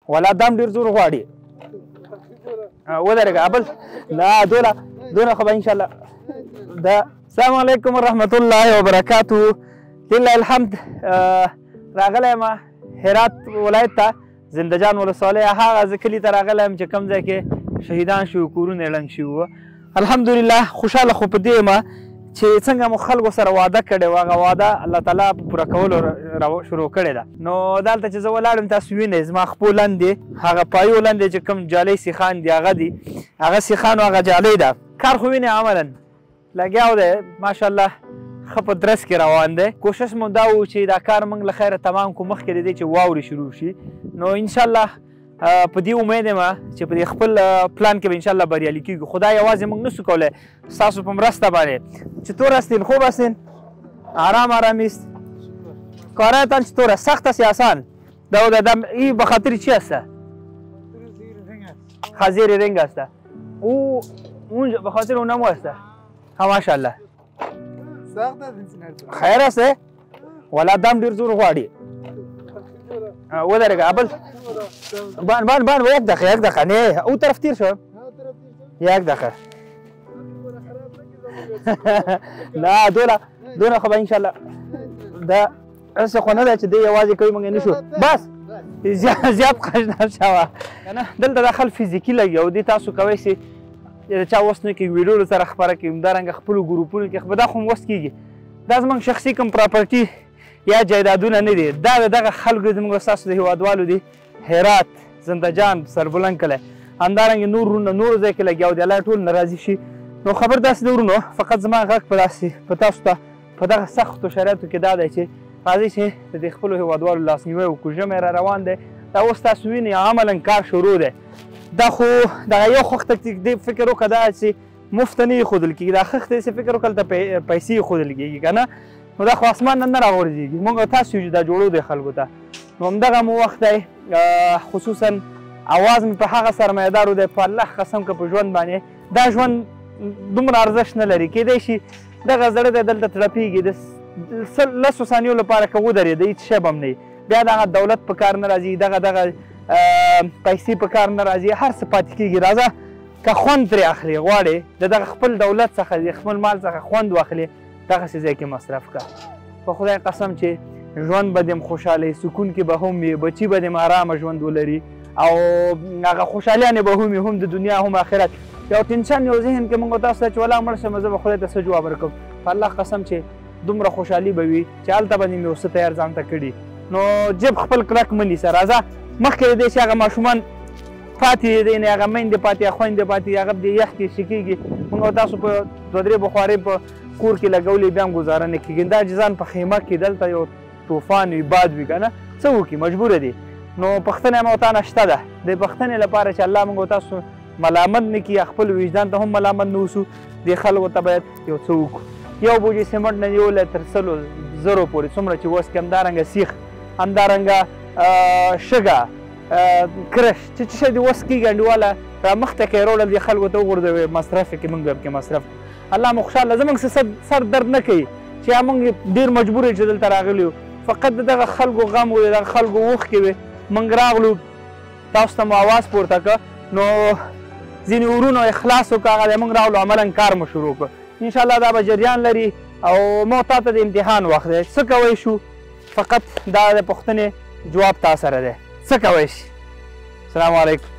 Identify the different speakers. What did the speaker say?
Speaker 1: ولا دام ډېر زور غواړي ودرېږه بل لا دونه خو به انشاءالله دا السلام علیکم ورحمت الله وبرکاتو لله الحمد راغلی یم هرات ولایت ته زندهجان ولسوالۍ هغه زه کلي ته راغلی یم چې کوم ځای کې شهیدان شوي کورونه یې ړنګ شوي وو الحمدلله خوشحاله خو په دې یم چې څنګه مو خلکو سره وعده کړې وه هغه وعده الله تعالی په پوره کولو شروع کړې ده نو دلته چې زه ولاړم تاسو وینئ زما خپو لاندې هغه پایو لاندې چې کوم جالۍ سیخان دي هغه دي هغه سیخان او هغه جالۍ ده کار خو وینئ عملا لګیاو دی ماشاءالله ښه په درس کې روان دی کوشش مو دا و چې دا کار موږ له خیره تمام کړو مخکې د دې چې واورې شروع شي نو انشاءالله په دې امید یم چې په دې خپل پلان کې به انشاءالله بریالي کېږو خو دا یوازې موږ نسو کولی ستاسو په مرسته باندې چطور هستین خوب هستین آرام آرام است کارهایتان چطور است سخت است یا آسان این به خاطر چی است زیر رنگ است او اون به خاطر اونم است ها ماشاءالله
Speaker 2: سخت است
Speaker 1: خیر است ولا دم ډیر زور غواړي ودرېږه بل بان یک دقیقه نه او طرف تیر شو یک دقیقه نه دونه خو به انشاءالله دا هسې خو نه ده چې دی یوازې کوي موږ نه شو بس زیات خشنه شوه دلته دا خل فزیکي لګي دې تاسو کوی سي د چا وس نه کوي ویډیو سره خپره کوي همدارنګه خپلو ګروپونو کې دا خو وس کېږي دا زموږ شخصي کوم پراپرټي یا جایدادونه نه دي دا د دغه خلکو زموږ ستاسو د هیوادوالو دي هرات زندهجان سربلند کلی همدارنګې نور ورونه نورو ځای کې لګیا دي الله ټول ناراضي شي نو خبر داسې د ورونو فقط زما غږ په تاسو ته په دغه سختو شرایطو کې دا دی چې راځئ چې د دې خپلو هیوادوالو لاسنیوی وکړو ژمی را روان دی دا اوس تاسو وینئ عملا کار شروع دی دا خو دغه یو خوښ تکتیک دی فکر وکړه دا چې مفته نه ایښودل کېږي دا خښ دی چې فکر وکړه هلته پیسې ایښودل کېږي که نه نو دا خو اسمان نه راغورځېږي مونږ تاسو یو چې دا جوړو دی خلکو ته نو همدغه مو وخت دی خصوصا اواز مې په هغه سرمایهدارو دی په الله قسم که په ژوند باندې دا ژوند دومره ارزښت نه لري کیدای شي دغه زړه دی دلته تړپېږي د لسو ثانیو لپاره که ودرېده هېڅ شی به هم نه بیا دغه دولت په کار نه راځي دغه پیسې په کار نه راځي هر څه پاتې کېږي راځه که خوند ترې اخلي غواړې د دغه خپل دولت څخه د خپل مال څخه خوند واخلې دغسې ځای کې مصرف کړه په خدای قسم چې ژوند به دې خوشحاله سکون کې به هم وي بچي به دې ارامه ژوند ولري او هغه خوشحالیانې به هم وي هم د دنیا هم آخرت یو ټینشن یو ذهن کې موږ تاسو ته چې ولا مړ شم زه به خدای ته څه جواب ورکړم په الله قسم چې دومره خوشحالي به وي چې هلته به دې مې اوسه تیار ځان ته کړي نو جب خپل کلک مه نیسه راځه مخکې د دې چې هغه ماشومان پاتې دی نه هغه میندې پاتې یا خویندې پاتې هغه د یخ کې شکېږي موږ تاسو په دوه درې بخارۍ په کور کې لګولې بیا هم ګزاره نه کېږي دا چې ځان په خیمه کې دلته یو طوفان وي باد وي که نه څه وکړي مجبوره دي نو پوښتنه مو تا نه شته ده د پوښتنې لپاره چې الله موږ تاسو ملامت نه کړي خپل وجدان ته هم ملامت نه اوسو دې خلکو ته باید یو څه وکړو یو بوجۍ سمنټ نه نیولی تر 100 پورې څومره چې وس کې همدارنګه سیخ همدارنګه شګه کرش چې څه شی دې وس کېږي انډیواله را مخته کې یې راوړل دې خلکو ته وغورځوي مصرف یې کړي موږ به پکې مصرف الله مو خوشحاله زموږ سر درد نه کوي چې موږ ډېر مجبور یو چې دلته راغلي یو فقط د دغه خلکو غم و د دغه خلکو اوښکې وې موږ راغلو تاسو ته مو اواز پورته کړه نو ځینې ورونو اخلاص وکړه هغه دی موږ راغلو عملا کار مو شروع کړ انشاءالله دا به جریان لري او مو تا ته د امتحان وخت دی څه کوی شو فقط دا د پوښتنې جواب تا سره دی څه کوی شي السلام علیکم